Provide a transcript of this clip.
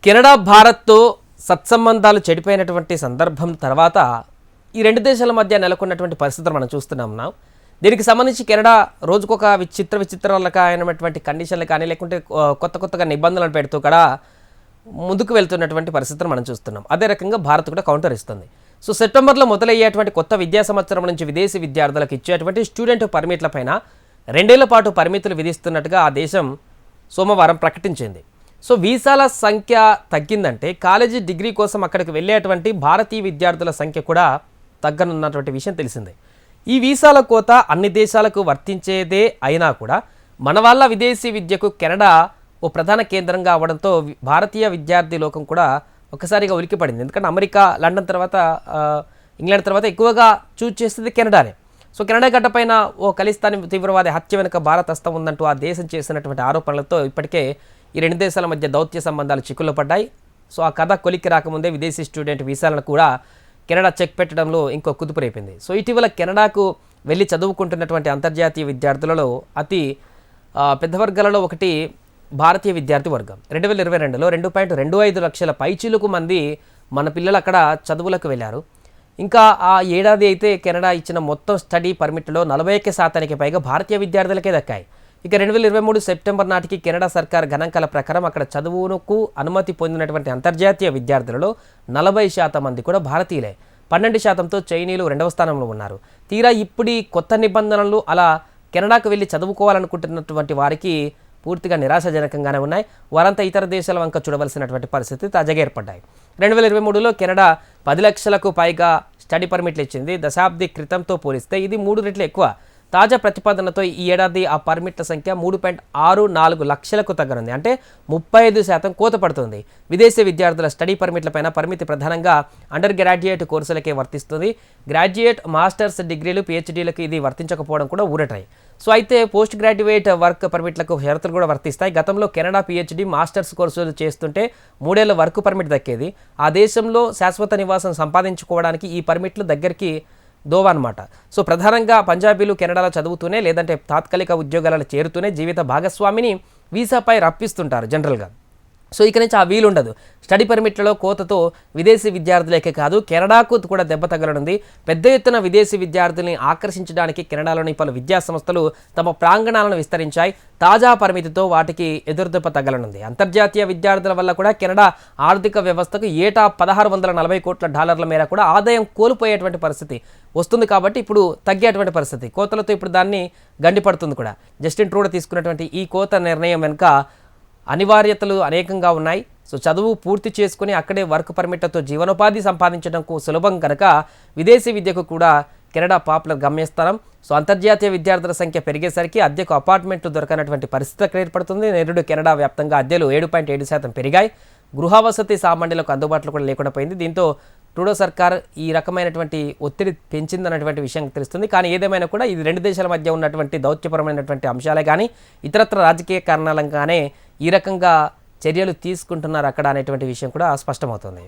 Canada భారత్తో సత్సంబంధాలు చెడిపోయినటువంటి సందర్భం తర్వాత ఈ రెండు దేశాల మధ్య నెలకొన్నటువంటి పరిస్థితులు మనం చూస్తున్నాం. దీనికి సంబంధించి కెనడా రోజుకొక విచిత్రమైనటువంటి కండిషన్లు కానీ లేకుంటే కొత్తగా నిబంధనలు పెడుతూ కూడా ముందుకు వెళ్తున్నటువంటి పరిస్థితులు మనం చూస్తున్నాం. అదే రకంగా భారత్ కూడా కౌంటర్ ఇస్తుంది. సో సెప్టెంబర్లో మొదలయ్యేటువంటి కొత్త విద్యా సంవత్సరం నుంచి విదేశీ విద్యార్థులకు ఇచ్చేటువంటి స్టూడెంట్ పర్మిట్లపైన 2 ఏళ్ల పాటు పరిమితులు విధిస్తున్నట్టుగా ఆ దేశం సోమవారం ప్రకటించింది. సో వీసాల సంఖ్య తగ్గిందంటే కాలేజీ డిగ్రీ కోసం అక్కడికి వెళ్ళేటువంటి భారతీయ విద్యార్థుల సంఖ్య కూడా తగ్గనున్నటువంటి విషయం తెలిసిందే. ఈ వీసాల కోత అన్ని దేశాలకు వర్తించేదే అయినా కూడా మన వాళ్ళ విదేశీ విద్యకు కెనడా ఓ ప్రధాన కేంద్రంగా అవడంతో భారతీయ విద్యార్థి లోకం కూడా ఒక్కసారిగా ఉలికిపడింది. ఎందుకంటే అమెరికా, లండన్ తర్వాత ఇంగ్లాండ్ తర్వాత ఎక్కువగా చూజ్ చేస్తుంది కెనడానే. సో కెనడా గడ్డపైన ఓ ఖలిస్తానీ తీవ్రవాది హత్య వెనుక భారత్ హస్తం ఉందంటూ ఆ దేశం చేసినటువంటి ఆరోపణలతో ఇప్పటికే ఈ రెండు దేశాల మధ్య దౌత్య సంబంధాలు చిక్కుల్లో పడ్డాయి. సో ఆ కథ కొలిక్కి రాకముందే విదేశీ స్టూడెంట్ వీసాలను కూడా కెనడా చెక్ పెట్టడంలో ఇంకో కుదుపు రేపింది. సో ఇటీవల కెనడాకు వెళ్ళి చదువుకుంటున్నటువంటి అంతర్జాతీయ విద్యార్థులలో అతి పెద్ద వర్గాలలో ఒకటి భారతీయ విద్యార్థి వర్గం. 2022లో 2.25 లక్షల పైచిలుకు మంది మన పిల్లలు అక్కడ చదువులకు వెళ్ళారు. ఇంకా ఆ ఏడాది అయితే కెనడా ఇచ్చిన మొత్తం స్టడీ పర్మిట్లో 41% పైగా భారతీయ విద్యార్థులకే దక్కాయి. ఇక 2023 సెప్టెంబర్ నాటికి కెనడా సర్కార్ గణాంకాల ప్రకారం అక్కడ చదువుకు అనుమతి పొందినటువంటి అంతర్జాతీయ విద్యార్థులలో 40% మంది కూడా భారతీయులే. 12%తో చైనీయులు 2వ స్థానంలో ఉన్నారు. తీరా ఇప్పుడు కొత్త నిబంధనలు అలా కెనడాకు వెళ్ళి చదువుకోవాలనుకుంటున్నటువంటి వారికి పూర్తిగా నిరాశాజనకంగానే ఉన్నాయి. వారంతా ఇతర దేశాల వంక చూడవలసినటువంటి పరిస్థితి తాజాగా ఏర్పడ్డాయి. 2023లో కెనడా 10 లక్షలకు పైగా స్టడీ పర్మిట్లు ఇచ్చింది. దశాబ్ది క్రితంతో పోలిస్తే ఇది 3 రెట్లు ఎక్కువ. తాజా ప్రతిపాదనతో ఈ ఏడాది ఆ పర్మిట్ల సంఖ్య 3.64 లక్షలకు తగ్గనుంది. అంటే 35% కోత పడుతుంది. విదేశీ విద్యార్థుల స్టడీ పర్మిట్లపైన పరిమితి ప్రధానంగా అండర్ గ్రాడ్యుయేట్ కోర్సులకే వర్తిస్తుంది. గ్రాడ్యుయేట్, మాస్టర్స్ డిగ్రీలు, పిహెచ్డీలకు ఇది వర్తించకపోవడం కూడా ఊరటాయి. సో అయితే పోస్ట్ గ్రాడ్యుయేట్ వర్క్ పర్మిట్లకు షరతులు కూడా వర్తిస్తాయి. గతంలో కెనడా పిహెచ్డీ, మాస్టర్స్ కోర్సులు చేస్తుంటే 3 ఏళ్ల వర్క్ పర్మిట్ దక్కేది. ఆ దేశంలో శాశ్వత నివాసం సంపాదించుకోవడానికి ఈ పర్మిట్లు దగ్గరికి దోవ అనమాట. సో ప్రధానంగా పంజాబీలు కెనడాలో చదువుతూనే లేదంటే తాత్కాలిక ఉద్యోగాలలో చేరుతూనే జీవిత భాగస్వామిని వీసాపై రప్పిస్తుంటారు జనరల్గా. సో ఇక నుంచి ఆ వీలు ఉండదు. స్టడీ పర్మిట్లలో కోతతో విదేశీ విద్యార్థులకే కాదు కెనడాకు కూడా దెబ్బ తగలనుంది. పెద్ద ఎత్తున విదేశీ విద్యార్థుల్ని ఆకర్షించడానికి కెనడాలోని పలు విద్యా సంస్థలు తమ ప్రాంగణాలను విస్తరించాయి. తాజా పరిమితితో వాటికి ఎదురుదెబ్బ తగలనుంది. అంతర్జాతీయ విద్యార్థుల వల్ల కూడా కెనడా ఆర్థిక వ్యవస్థకు ఏటా $1640 కోట్ల మేర కూడా ఆదాయం కోల్పోయేటువంటి పరిస్థితి వస్తుంది. కాబట్టి ఇప్పుడు తగ్గేటువంటి పరిస్థితి కోతలతో ఇప్పుడు దాన్ని గండిపడుతుంది కూడా. జస్టిన్ ట్రూడో తీసుకున్నటువంటి ఈ కోత నిర్ణయం వెనుక అనివార్యతలు అనేకంగా ఉన్నాయి. సో చదువు పూర్తి చేసుకుని అక్కడే వర్క్ పర్మిట్లతో జీవనోపాధి సంపాదించడం సులభం కనుక విదేశీ విద్యకు కూడా కెనడా పాపులర్ గమ్యస్థానం. సో అంతర్జాతీయ విద్యార్థుల సంఖ్య పెరిగేసరికి అద్దెకు అపార్ట్మెంట్లు దొరకనటువంటి పరిస్థితి ఏర్పడుతుంది. నేరుడు కెనడా వ్యాప్తంగా అద్దెలు 7.7% పెరిగాయి. గృహ వసతి సామాన్యులకు అందుబాటులో కూడా లేకుండా పోయింది. దీంతో ట్రూడో సర్కార్ ఈ రకమైనటువంటి ఒత్తిడి పెంచిందన్నటువంటి విషయం తెలుస్తుంది. కానీ ఏదేమైనా కూడా ఇది రెండు దేశాల మధ్య ఉన్నటువంటి దౌత్యపరమైనటువంటి అంశాలే కానీ ఇతరత్ర రాజకీయ కారణాలంగానే ఈ రకంగా చర్యలు తీసుకుంటున్నారు అక్కడ అనేటువంటి విషయం కూడా స్పష్టమవుతుంది.